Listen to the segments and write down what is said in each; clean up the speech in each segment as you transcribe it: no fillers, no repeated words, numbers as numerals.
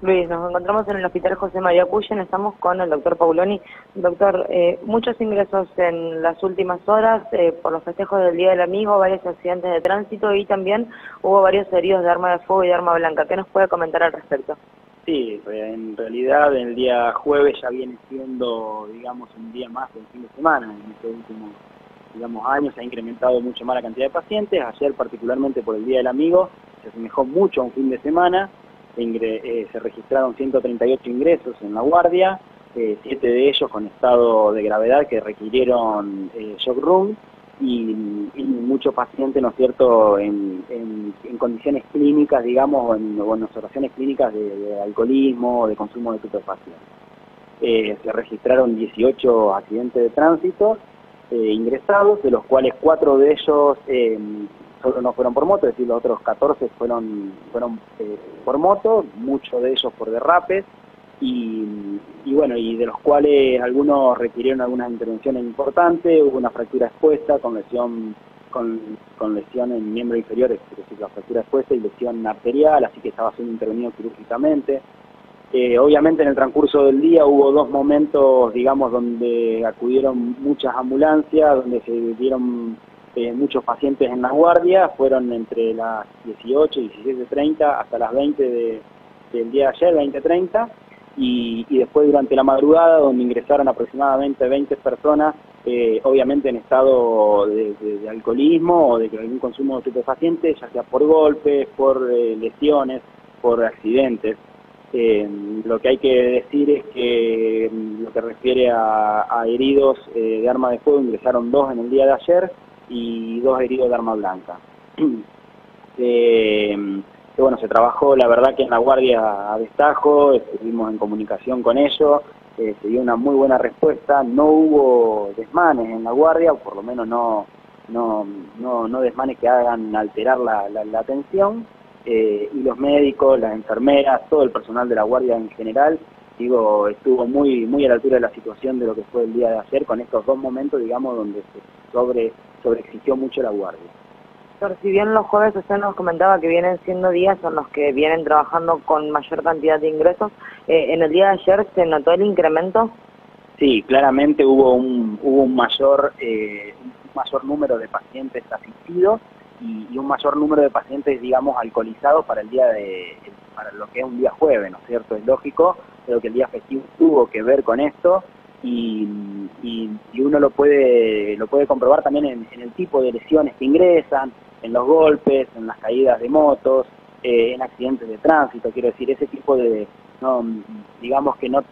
Luis, nos encontramos en el Hospital José María Puyen, estamos con el doctor Pauloni. Doctor, muchos ingresos en las últimas horas por los festejos del Día del Amigo, varios accidentes de tránsito y también hubo varios heridos de arma de fuego y de arma blanca. ¿Qué nos puede comentar al respecto? Sí, en realidad el día jueves ya viene siendo, digamos, un día más del fin de semana. En estos últimos, digamos, años se ha incrementado mucho más la cantidad de pacientes. Ayer, particularmente por el Día del Amigo, se asemejó mucho a un fin de semana. Se registraron 138 ingresos en la guardia, 7 de ellos con estado de gravedad que requirieron shock room y muchos pacientes, ¿no es cierto?, en condiciones clínicas, digamos, o en observaciones clínicas de alcoholismo o de consumo de estupefacientes. Se registraron 18 accidentes de tránsito ingresados, de los cuales 4 de ellos solo no fueron por moto, es decir, los otros 14 fueron por moto, muchos de ellos por derrapes, y bueno, y de los cuales algunos requirieron algunas intervenciones importantes. Hubo una fractura expuesta con lesión en miembro inferior, es decir, la fractura expuesta y lesión arterial, así que estaba siendo intervenido quirúrgicamente. Obviamente en el transcurso del día hubo 2 momentos, digamos, donde acudieron muchas ambulancias, donde se dieron muchos pacientes en la guardia. Fueron entre las 18 y 17:30 hasta las 20 del día de ayer, 20:30, y después durante la madrugada, donde ingresaron aproximadamente 20 personas, obviamente en estado de alcoholismo o de algún consumo de estupefacientes, ya sea por golpes, por lesiones, por accidentes. Lo que hay que decir es que lo que refiere a heridos de arma de fuego, ingresaron 2 en el día de ayer y 2 heridos de arma blanca. Bueno, se trabajó, la verdad, que en la guardia a destajo, estuvimos en comunicación con ellos, se dio una muy buena respuesta, no hubo desmanes en la guardia, o por lo menos no desmanes que hagan alterar la atención, y los médicos, las enfermeras, todo el personal de la guardia en general, estuvo muy a la altura de la situación de lo que fue el día de ayer, con estos 2 momentos, digamos, donde se sobreexigió mucho la guardia. Doctor, si bien los jueves usted nos comentaba que vienen siendo días en los que vienen trabajando con mayor cantidad de ingresos, ¿en el día de ayer se notó el incremento? Sí, claramente hubo un mayor número de pacientes asistidos y un mayor número de pacientes, digamos, alcoholizados para para lo que es un día jueves, ¿no es cierto? Es lógico, pero que el día festivo tuvo que ver con esto. Y uno lo puede comprobar también en el tipo de lesiones que ingresan, en los golpes, en las caídas de motos, en accidentes de tránsito. Quiero decir, ese tipo de, digamos que no es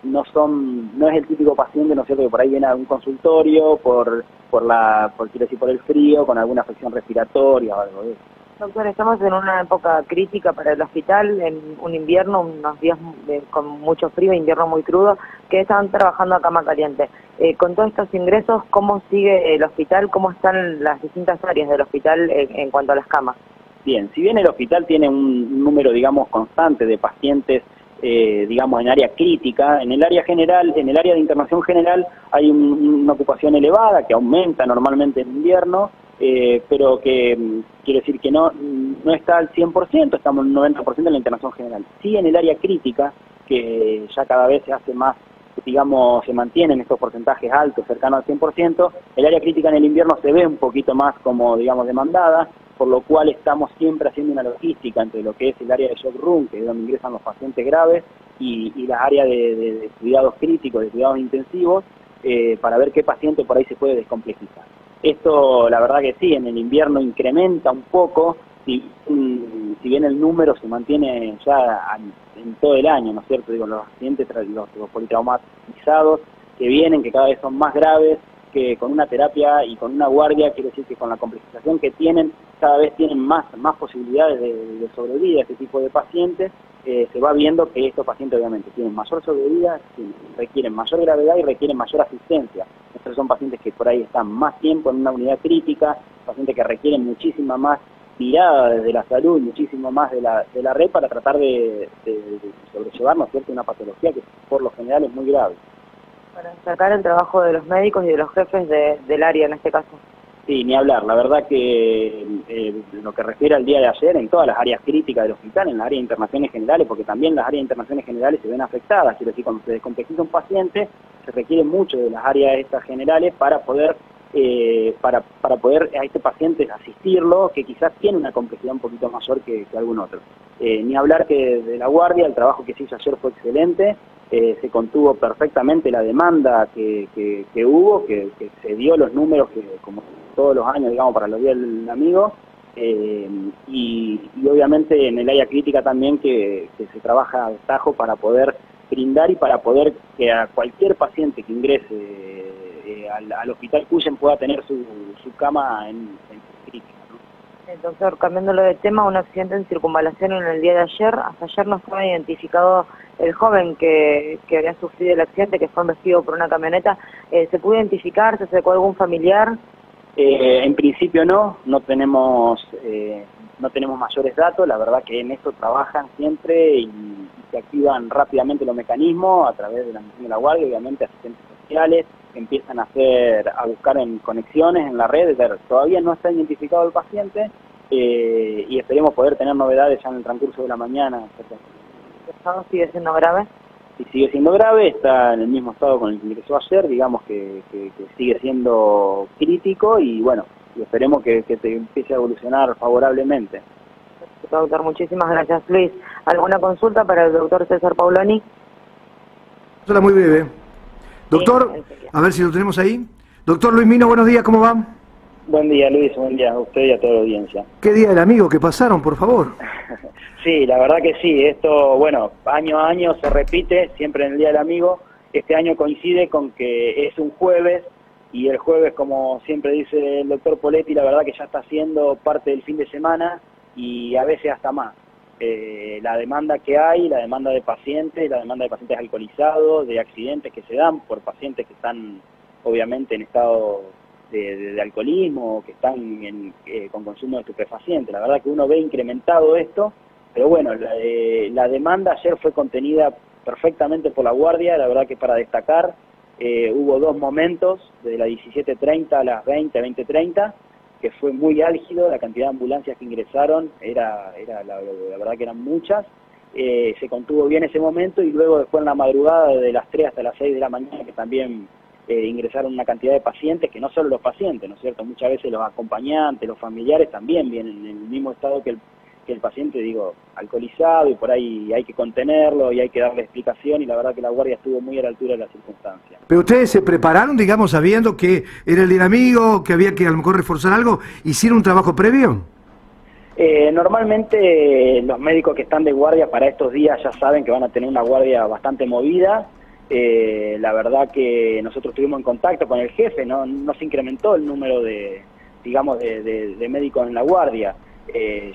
el típico paciente, ¿no es cierto?, que por ahí viene a un consultorio por el frío, con alguna afección respiratoria o algo de eso. Doctor, estamos en una época crítica para el hospital, en un invierno, unos días con mucho frío, invierno muy crudo, que están trabajando a cama caliente. Con todos estos ingresos, ¿cómo sigue el hospital? ¿Cómo están las distintas áreas del hospital en cuanto a las camas? Bien, si bien el hospital tiene un número, digamos, constante de pacientes, digamos, en área crítica, en el área general, en el área de internación general, hay una ocupación elevada que aumenta normalmente en invierno, pero que quiere decir que no está al 100%, estamos en un 90% en la internación general. Sí, en el área crítica, que ya cada vez se hace más, digamos, se mantienen estos porcentajes altos, cercanos al 100%, el área crítica en el invierno se ve un poquito más como, digamos, demandada, por lo cual estamos siempre haciendo una logística entre lo que es el área de shock room, que es donde ingresan los pacientes graves, y las áreas de cuidados críticos, de cuidados intensivos, para ver qué paciente por ahí se puede descomplejizar. Esto, la verdad que sí, en el invierno incrementa un poco, si bien el número se mantiene ya en todo el año, ¿no es cierto? Digo, los accidentes, los politraumatizados que vienen, que cada vez son más graves, que con una terapia y con una guardia, quiere decir que con la complejización que tienen, cada vez tienen más posibilidades de sobrevida a este tipo de pacientes. Se va viendo que estos pacientes obviamente tienen mayor sobrevida, requieren mayor gravedad y requieren mayor asistencia. Estos son pacientes que por ahí están más tiempo en una unidad crítica, pacientes que requieren muchísima más mirada desde la salud, muchísimo más de la red para tratar de sobrellevar, ¿no es cierto?, una patología que por lo general es muy grave. Para destacar el trabajo de los médicos y de los jefes del área en este caso. Sí, ni hablar. La verdad que lo que refiere al día de ayer, en todas las áreas críticas del hospital, en las áreas de internaciones generales, porque también las áreas de internaciones generales se ven afectadas, quiero decir, cuando se descomplejiza un paciente, se requiere mucho de las áreas estas generales para poder a este paciente asistirlo, que quizás tiene una complejidad un poquito mayor que algún otro. Ni hablar que de la guardia, el trabajo que se hizo ayer fue excelente. Se contuvo perfectamente la demanda que hubo, que se dio los números que como todos los años, digamos, para los días del amigo, y obviamente en el área crítica también que se trabaja a destajo para poder brindar y para poder que a cualquier paciente que ingrese al hospital Cuyen pueda tener su cama en crítica, ¿no? Doctor, cambiándolo de tema, un accidente en circunvalación en el día de ayer. Hasta ayer no estaba identificado el joven que había sufrido el accidente, que fue embestido por una camioneta. ¿Se pudo identificar? ¿Se acercó algún familiar? En principio no tenemos mayores datos. La verdad que en esto trabajan siempre y se activan rápidamente los mecanismos a través de la misión de la guardia, obviamente asistentes sociales, empiezan a buscar en conexiones en la red. Todavía no está identificado el paciente y esperemos poder tener novedades ya en el transcurso de la mañana. ¿El estado sigue siendo grave? Sí, sigue siendo grave, está en el mismo estado con el que ingresó ayer, digamos que sigue siendo crítico y bueno, y esperemos que te empiece a evolucionar favorablemente. Doctor, muchísimas gracias. Luis, ¿alguna consulta para el doctor César Pauloni? Hola, muy breve. Doctor, a ver si lo tenemos ahí. Doctor Luis Mino, buenos días, ¿cómo va? Buen día, Luis, buen día a usted y a toda la audiencia. ¿Qué día del amigo que pasaron, por favor? Sí, la verdad que sí, esto, bueno, año a año se repite, siempre en el Día del Amigo. Este año coincide con que es un jueves, y el jueves, como siempre dice el doctor Poletti, la verdad que ya está siendo parte del fin de semana, y a veces hasta más. La demanda que hay, la demanda de pacientes alcoholizados, de accidentes que se dan por pacientes que están obviamente en estado de alcoholismo, que están con consumo de estupefacientes. La verdad que uno ve incrementado esto, pero bueno, la demanda ayer fue contenida perfectamente por la guardia, la verdad que para destacar, hubo dos momentos, de las 17:30 a las 20:30, que fue muy álgido, la cantidad de ambulancias que ingresaron, la verdad que eran muchas. Se contuvo bien ese momento y luego después en la madrugada de las 3 hasta las 6 de la mañana que también ingresaron una cantidad de pacientes, que no solo los pacientes, ¿no es cierto? Muchas veces los acompañantes, los familiares también vienen en el mismo estado que el paciente, digo, alcoholizado, y por ahí hay que contenerlo y hay que darle explicación, y la verdad que la guardia estuvo muy a la altura de las circunstancias. ¿Pero ustedes se prepararon, digamos, sabiendo que era el día del amigo, que había que a lo mejor reforzar algo? ¿Hicieron un trabajo previo? Normalmente los médicos que están de guardia para estos días ya saben que van a tener una guardia bastante movida. La verdad que nosotros estuvimos en contacto con el jefe, no se incrementó el número de médicos en la guardia.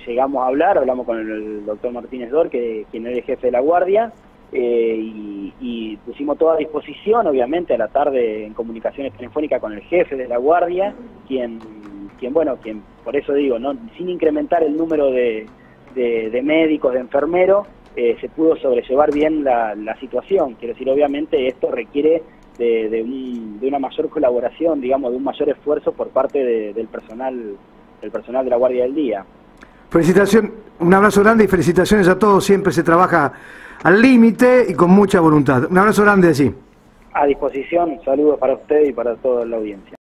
Llegamos a hablamos con el doctor Martínez Dor, quien es el jefe de la guardia, y pusimos toda a disposición, obviamente a la tarde en comunicaciones telefónicas con el jefe de la guardia, quien por eso digo, sin incrementar el número de médicos, de enfermeros, se pudo sobrellevar bien la situación. Quiero decir, obviamente esto requiere de una mayor colaboración, digamos, de un mayor esfuerzo por parte del personal de la Guardia del Día. Felicitación, un abrazo grande y felicitaciones a todos. Siempre se trabaja al límite y con mucha voluntad. Un abrazo grande, sí. A disposición, saludos para usted y para toda la audiencia.